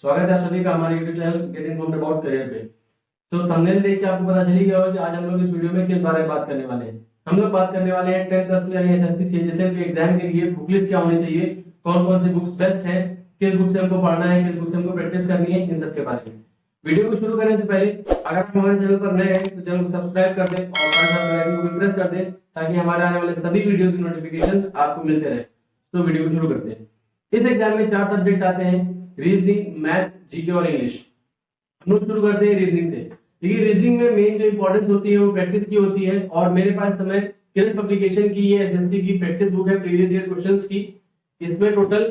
स्वागत है आप सभी का हमारे YouTube channel get informed about career पे। तो थंबनेल देख के आपको पता चली गया होगा कि आज हम लोग इस वीडियो में किस बारे में बात करने वाले हैं। हम लोग बात करने वाले हैं 10 प्लस यानी एसएससी सीजीएल के एग्जाम के लिए बुक लिस्ट क्या होनी चाहिए, कौन कौन सी बुक्स बेस्ट है, किस बुक से हमको पढ़ना है, किस बुक से हमको प्रैक्टिस करनी है, इन सब के बारे में। वीडियो को शुरू करने से पहले अगर आप हमारे चैनल पर नए हैं तो चैनल को सब्सक्राइब कर दें और साथ साथ बेल आइकन को भी प्रेस कर दें ताकि हमारे आने वाले सभी वीडियो की नोटिफिकेशंस आपको मिलते रहे। तो वीडियो को शुरू करते हैं। इस एग्जाम में 4 सब्जेक्ट आते हैं, रीजनिंग, मैथ्स, जीके और इंग्लिश। हम लोग शुरू करते हैं रीजनिंग से। देखिए रीजनिंग में मेन जो इंपॉर्टेंस होती है वो प्रैक्टिस की होती है और मेरे पास समय किरण पब्लिकेशन की ये एसएससी की प्रैक्टिस बुक है प्रीवियस ईयर क्वेश्चंस की। इसमें टोटल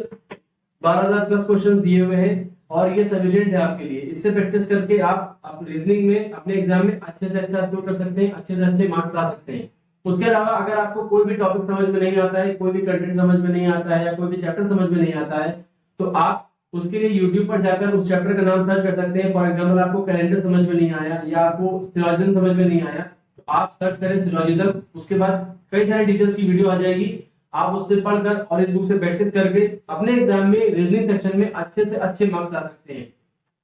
12,000 प्लस क्वेश्चंस दिए हुए हैं और ये सफिशिएंट है आपके लिए। इससे प्रैक्टिस करके आप रीजनिंग में अपने एग्जाम में अच्छे से अच्छा स्कोर कर सकते हैं, अच्छे से अच्छे मार्क्स ला सकते हैं। उसके अलावा अगर आपको कोई भी टॉपिक समझ में नहीं आता है, कोई भी कंटेंट समझ में नहीं आता है या कोई भी चैप्टर समझ में नहीं आता है तो आप उसके लिए YouTube पर जाकर उस चैप्टर का नाम सर्च कर सकते हैं। फॉर एग्जांपल आपको कैलेंडर समझ में नहीं आया या आपको सिलोजिज्म समझ में नहीं आया तो आप सर्च करें सिलोजिज्म, उसके बाद कई सारे टीचर्स की वीडियो आ जाएगी। आप उससे पढ़कर और इस बुक से प्रैक्टिस करके अपने एग्जाम में रीजनिंग सेक्शन में अच्छे से अच्छे मार्क्स ला सकते हैं।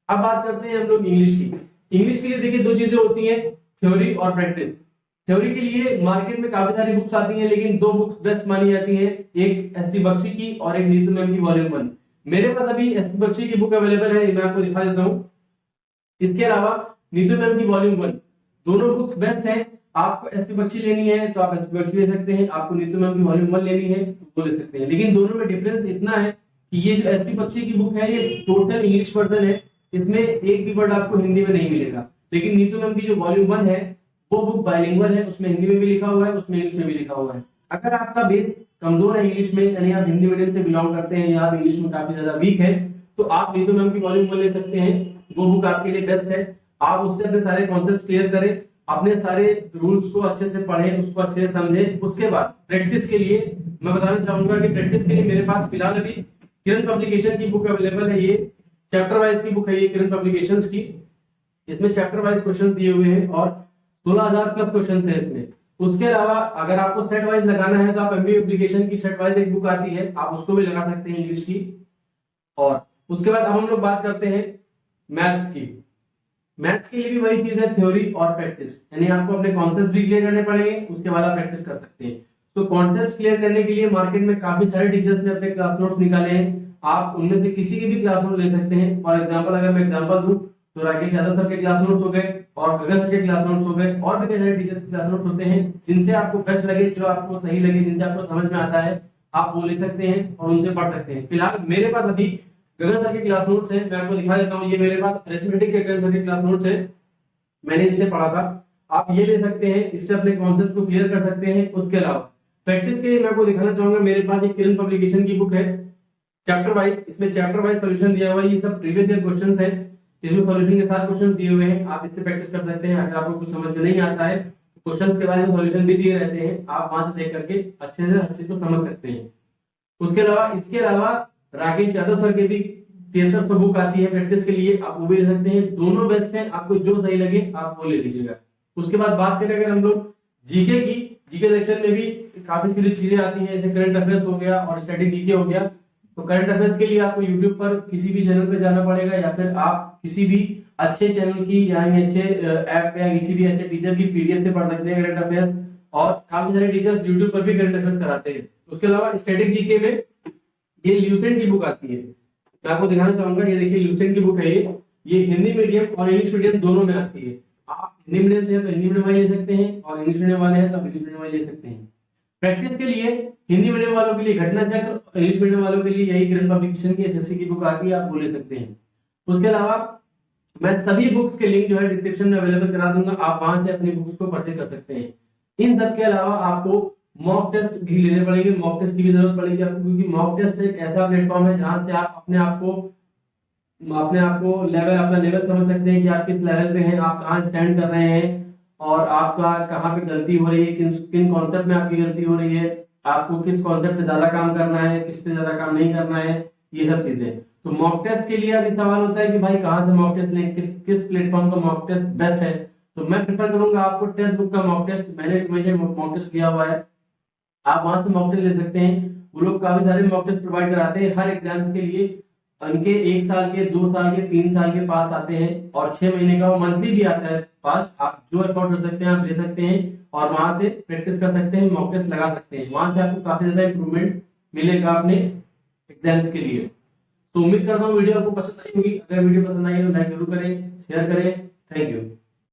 अब बात करते हैं हम लोग इंग्लिश की। इंग्लिश के लिए देखिए दो चीजें होती हैं, थ्योरी और प्रैक्टिस। थ्योरी के लिए मार्केट में काफी सारी बुक्स आती हैं लेकिन दो बुक्स बेस्ट मानी जाती हैं, एक एसपी बख्शी की और एक नीतू मैम की वॉल्यूम 1। मेरे पास अभी एसपी बख्शी की बुक अवेलेबल है, मैं आपको दिखा देता हूं। इसके अलावा नीतू मैम की वॉल्यूम 1, दोनों बुक्स बेस्ट हैं। आपको एसपी बख्शी लेनी है तो आप एसपी बख्शी ले सकते हैं, आपको नीतू मैम की वॉल्यूम 1 लेनी है तो वो ले सकते हैं। लेकिन दोनों में डिफरेंस इतना है कि ये जो एसपी बख्शी की बुक है ये टोटल इंग्लिश वर्जन है, इसमें एक भी वर्ड आपको हिंदी में नहीं मिलेगा। लेकिन नीतू मैम की जो वॉल्यूम 1 है वो बुक बाइलिंगुअल है, उसमें हिंदी में भी लिखा हुआ है, उसमें इंग्लिश में भी लिखा हुआ है। अगर आपका बेस कमजोर है इंग्लिश में यानी आप हिंदी मीडियम से बिलोंग करते हैं या आप इंग्लिश में काफी ज्यादा वीक है तो आप नीतू मैम की वॉल्यूम 1 ले सकते हैं, वो बुक आपके लिए बेस्ट है। आप उससे अपने सारे कॉन्सेप्ट क्लियर करें, अपने सारे रूल्स को अच्छे से पढ़ें, उसको अच्छे से समझें। उसके बाद प्रैक्टिस के लिए मैं बताना चाहूंगा कि प्रैक्टिस के लिए मेरे पास फिलहाल अभी किरण पब्लिकेशन की बुक अवेलेबल है। ये चैप्टर वाइज की बुक है, ये किरण पब्लिकेशंस की। इसमें चैप्टर वाइज क्वेश्चन दिए हुए हैं और 16,000 प्लस क्वेश्चन है इसमें। उसके अलावा अगर आपको सेट वाइज लगाना है तो आप एमबीए एप्लीकेशन की सेट वाइज एक बुक आती है, आप उसको भी लगा सकते हैं इंग्लिश की। और उसके बाद अब हम लोग बात करते हैं मैथ्स की। मैथ्स के लिए भी वही चीज है, थ्योरी और प्रैक्टिस, यानी आपको अपने कॉन्सेप्ट भी क्लियर करने पड़ेंगे, उसके बाद आप प्रैक्टिस कर सकते हैं। तो कॉन्सेप्ट क्लियर करने के लिए मार्केट में काफी सारे टीचर्स ने अपने क्लास नोट्स निकाले हैं, आप उनमें से किसी के भी क्लास नोट ले सकते हैं। फॉर एग्जाम्पल अगर मैं एग्जाम्पल दूं तो राकेश यादव सर के क्लास नोट्स हो गए और गगन सर के क्लास नोट्स हो गए और भी कई सारे टीचर्स के क्लास नोट्स होते हैं, जिनसे आपको बेस्ट लगे, जो आपको सही लगे, जिनसे आपको समझ में आता है आप वो ले सकते हैं और उनसे पढ़ सकते हैं। फिलहाल मेरे पास अभी गगन सर के क्लास नोट्स हैं, मैं आपको दिखा देता हूँ। ये मेरे पास अरिथमेटिक के गगन सर के क्लास नोट्स है, मैंने इनसे पढ़ा था। आप ये ले सकते हैं, इससे अपने कॉन्सेप्ट को क्लियर कर सकते हैं। उसके अलावा प्रैक्टिस के लिए मैं आपको दिखाना चाहूंगा, मेरे पास एक किरण पब्लिकेशन की बुक है चैप्टर वाइज। इसमें चैप्टर वाइज सॉल्यूशन दिया हुआ है, ये सब प्रीवियस ईयर क्वेश्चंस हैं, इसमें सॉल्यूशन के साथ क्वेश्चन दिए हुए हैं, आप इससे प्रैक्टिस कर सकते हैं। अगर आपको कुछ समझ में नहीं आता है तो क्वेश्चंस के बारे में सॉल्यूशन भी दिए रहते हैं, आप वहां से देख करके अच्छे से अच्छे को समझ सकते हैं। उसके अलावा इसके अलावा राकेश यादव सर के भी 7300 बुक आती है प्रैक्टिस के लिए, आप वो भी ले सकते हैं। दोनों बेस्ट हैं, आपको जो सही लगे आप वो ले लीजिएगा। उसके बाद बात करें अगर हम लोग जीके की, जीके सेक्शन में भी काफी सारी चीजें आती हैं, जैसे करंट अफेयर्स हो गया और स्टैटिक जीके हो गया। तो करंट अफेयर्स के लिए आपको यूट्यूब पर किसी भी चैनल पे जाना पड़ेगा या फिर आप किसी भी अच्छे चैनल की यानी अच्छे ऐप या किसी भी अच्छे टीचर की पीडीएफ से पढ़ सकते हैं करंट अफेयर्स, और काफी सारे टीचर्स यूट्यूब पर भी करंट अफेयर्स कराते हैं। उसके अलावा स्टैटिक जीके में ये ल्यूसेंट की बुक आती है, मैं आपको दिखाना चाहूंगा। ये देखिए ल्यूसेंट की बुक है, ये हिंदी मीडियम और इंग्लिश मीडियम दोनों में आती है। आप हिंदी मीडियम से है तो हिंदी मीडियम वाले ले सकते हैं और इंग्लिश मीडियम वाले हैं तो इंग्लिश मीडियम वाले ले सकते हैं। प्रैक्टिस के लिए हिंदी मीडियम वालों के लिए घटना चक्र, इंग्लिश मीडियम वालों के लिए यही किरण पब्लिकेशन की एसएससी की बुक आती है, आप वो ले सकते हैं। उसके अलावा मैं सभी बुक्स के लिंक जो है डिस्क्रिप्शन में अवेलेबल करा दूंगा, आप वहां से अपनी बुक्स को परचेज कर सकते हैं। इन सब के अलावा आपको मॉक टेस्ट भी लेने पड़ेंगे, मॉक टेस्ट की भी जरूरत पड़ेगी आपको, क्योंकि मॉक टेस्ट एक ऐसा प्लेटफॉर्म है जहां से आप अपने आप को लेवल, अपना लेवल समझ सकते हैं कि आप किस लेवल पे हैं, आप कहाँ स्टैंड कर रहे हैं और आपका कहाँ पे गलती हो रही है, किन कॉन्सेप्ट में आपकी गलती हो रही है, आपको किस कॉन्सेप्ट पे ज्यादा काम करना है, किस पे ज्यादा काम नहीं करना है, ये सब चीजें। तो मॉक टेस्ट के लिए अभी सवाल होता है कि भाई कहाँ से मॉक टेस्ट लें, किस प्लेटफॉर्म का मॉक टेस्ट बेस्ट है। तो मैं प्रेफर करूंगा आपको टेक्स्ट बुक का मॉक टेस्ट, मैंने मॉक टेस्ट किया हुआ है, आप वहां से मॉक टेस्ट ले सकते हैं। वो लोग काफी सारे मॉक टेस्ट प्रोवाइड कराते हैं हर एग्जाम्स के लिए। उनके 1 साल के, 2 साल के, 3 साल के पास आते हैं और 6 महीने का वो मंथली भी आता है पास। आप जो एफर्ट कर सकते हैं आप ले सकते हैं और वहां से प्रैक्टिस कर सकते हैं, मॉक टेस्ट लगा सकते हैं। वहां से आपको काफी ज्यादा इंप्रूवमेंट मिलेगा अपने एग्जाम्स के लिए। तो उम्मीद करता हूँ वीडियो आपको पसंद आई होगी। अगर वीडियो पसंद आई तो लाइक जरूर करें, शेयर करें। Thank you.